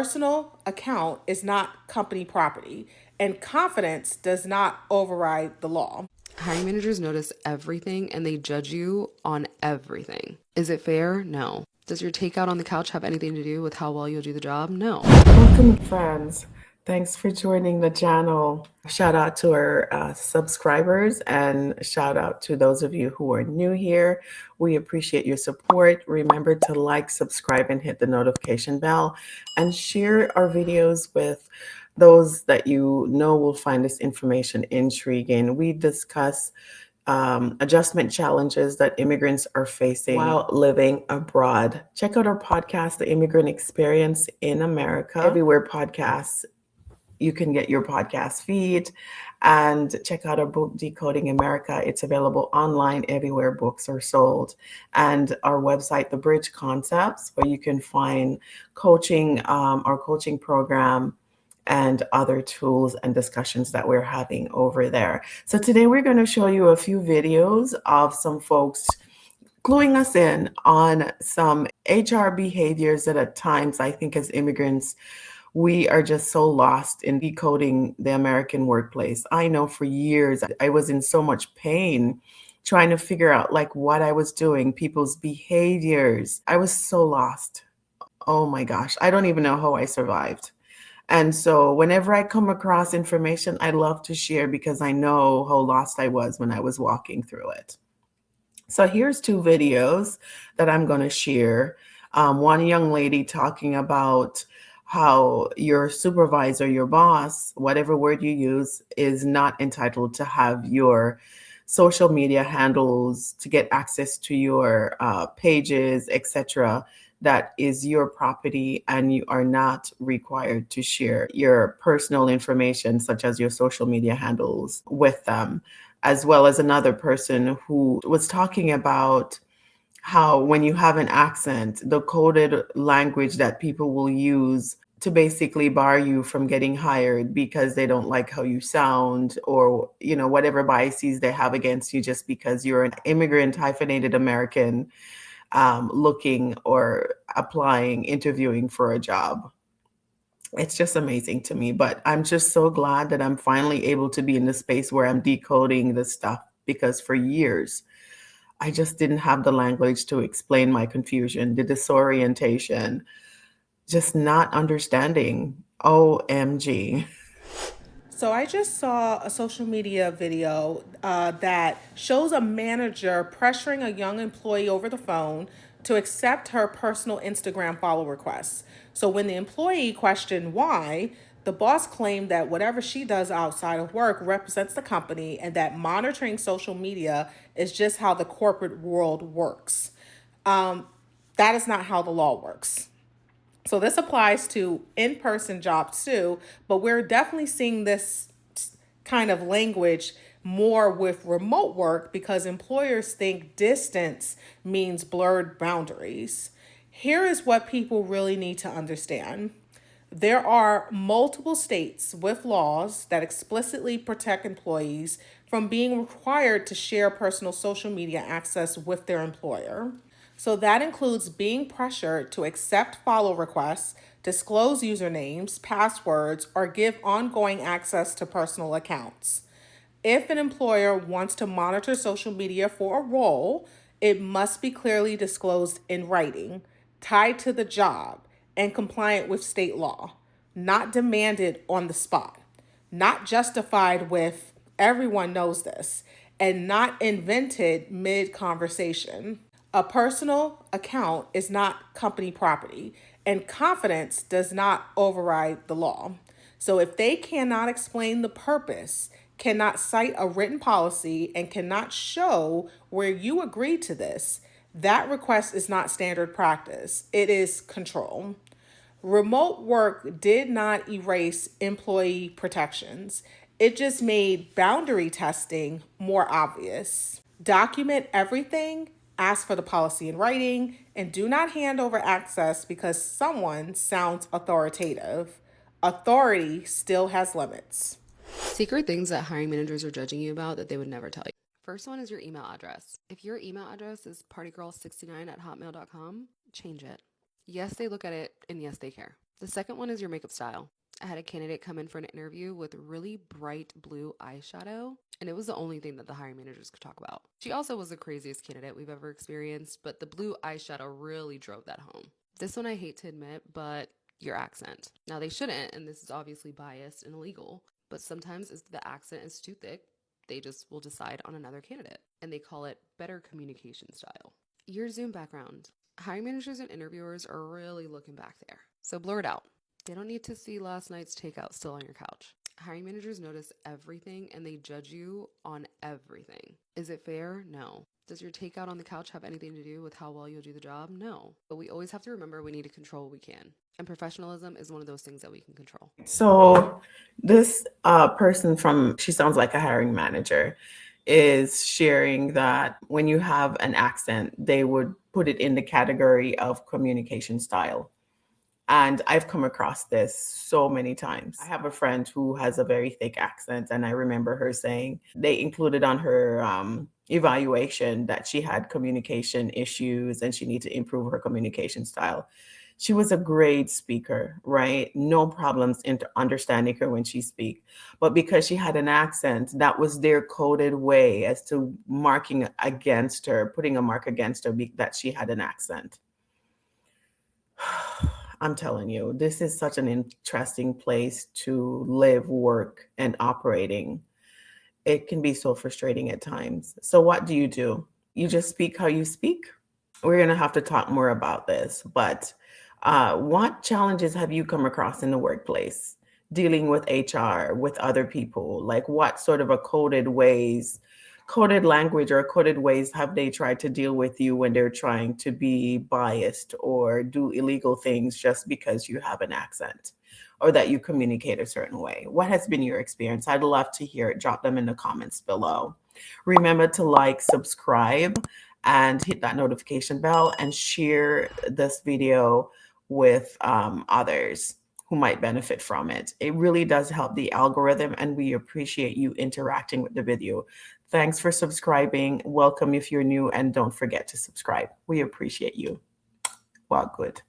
personal account is not company property, and confidence does not override the law. Hiring managers notice everything and they judge you on everything. Is it fair? No. Does your takeout on the couch have anything to do with how well you'll do the job? No. Welcome, friends. Thanks for joining the channel. Shout out to our subscribers and shout out to those of you who are new here. We appreciate your support. Remember to like, subscribe, and hit the notification bell and share our videos with those that you know will find this information intriguing. We discuss adjustment challenges that immigrants are facing while living abroad. Check out our podcast, The Immigrant Experience in America. Everywhere podcasts, you can get your podcast feed, and check out our book, Decoding America. It's available online everywhere books are sold. And our website, The Bridge Concepts, where you can find coaching, our coaching program, and other tools and discussions that we're having over there. So today we're going to show you a few videos of some folks cluing us in on some HR behaviors that at times I think as immigrants, we are just so lost in decoding the American workplace. I know for years I was in so much pain trying to figure out like what I was doing, people's behaviors. I was so lost. Oh my gosh, I don't even know how I survived. And so whenever I come across information, I love to share because I know how lost I was when I was walking through it. So here's two videos that I'm going to share. One young lady talking about how your supervisor, your boss, whatever word you use, is not entitled to have your social media handles to get access to your pages, etc. That is your property, and you are not required to share your personal information, such as your social media handles, with them. As well as another person who was talking about how when you have an accent, the coded language that people will use to basically bar you from getting hired because they don't like how you sound, or whatever biases they have against you just because you're an immigrant hyphenated American looking or applying, interviewing for a job. It's just amazing to me, but I'm just so glad that I'm finally able to be in the space where I'm decoding this stuff, because for years I just didn't have the language to explain my confusion, the disorientation, just not understanding. OMG. So I just saw a social media video that shows a manager pressuring a young employee over the phone to accept her personal Instagram follow requests. So when the employee questioned why, the boss claimed that whatever she does outside of work represents the company and that monitoring social media is just how the corporate world works. That is not how the law works. So this applies to in-person jobs too, but we're definitely seeing this kind of language more with remote work because employers think distance means blurred boundaries. Here is what people really need to understand. There are multiple states with laws that explicitly protect employees from being required to share personal social media access with their employer. So that includes being pressured to accept follow requests, disclose usernames, passwords, or give ongoing access to personal accounts. If an employer wants to monitor social media for a role, it must be clearly disclosed in writing, tied to the job, and compliant with state law, not demanded on the spot, not justified with everyone knows this, and not invented mid conversation. A personal account is not company property, and confidence does not override the law. So if they cannot explain the purpose, cannot cite a written policy, and cannot show where you agreed to this, that request is not standard practice. It is control. Remote work did not erase employee protections. It just made boundary testing more obvious. Document everything, ask for the policy in writing, and do not hand over access because someone sounds authoritative. Authority still has limits. Secret things that hiring managers are judging you about that they would never tell you. First one is your email address. If your email address is partygirl69@hotmail.com, change it. Yes, they look at it, and yes, they care. The second one is your makeup style. I had a candidate come in for an interview with really bright blue eyeshadow, and it was the only thing that the hiring managers could talk about. She also was the craziest candidate we've ever experienced, but the blue eyeshadow really drove that home. This one I hate to admit, but your accent. Now, they shouldn't, and this is obviously biased and illegal, but sometimes if the accent is too thick, they just will decide on another candidate, and they call it better communication style. Your Zoom background. Hiring managers and interviewers are really looking back there, so blur it out. They don't need to see last night's takeout still on your couch. Hiring managers notice everything and they judge you on everything. Is it fair? No. Does your takeout on the couch have anything to do with how well you'll do the job? No. But we always have to remember we need to control what we can. And professionalism is one of those things that we can control. So this person she sounds like a hiring manager, is sharing that when you have an accent, they would put it in the category of communication style. And I've come across this so many times. I have a friend who has a very thick accent, and I remember her saying they included on her evaluation that she had communication issues and she needed to improve her communication style. She was a great speaker, right? No problems in understanding her when she speaks. But because she had an accent, that was their coded way as to marking against her, putting a mark against her that she had an accent. I'm telling you, this is such an interesting place to live, work, and operating. It can be so frustrating at times. So what do? You just speak how you speak? We're going to have to talk more about this, but what challenges have you come across in the workplace dealing with HR, with other people? Like what sort of coded language or coded ways have they tried to deal with you when they're trying to be biased or do illegal things just because you have an accent or that you communicate a certain way? What has been your experience? I'd love to hear it. Drop them in the comments below. Remember to like, subscribe, and hit that notification bell and share this video with others who might benefit from it. It really does help the algorithm, and we appreciate you interacting with the video. Thanks for subscribing. Welcome if you're new, and don't forget to subscribe. We appreciate you. Well, good.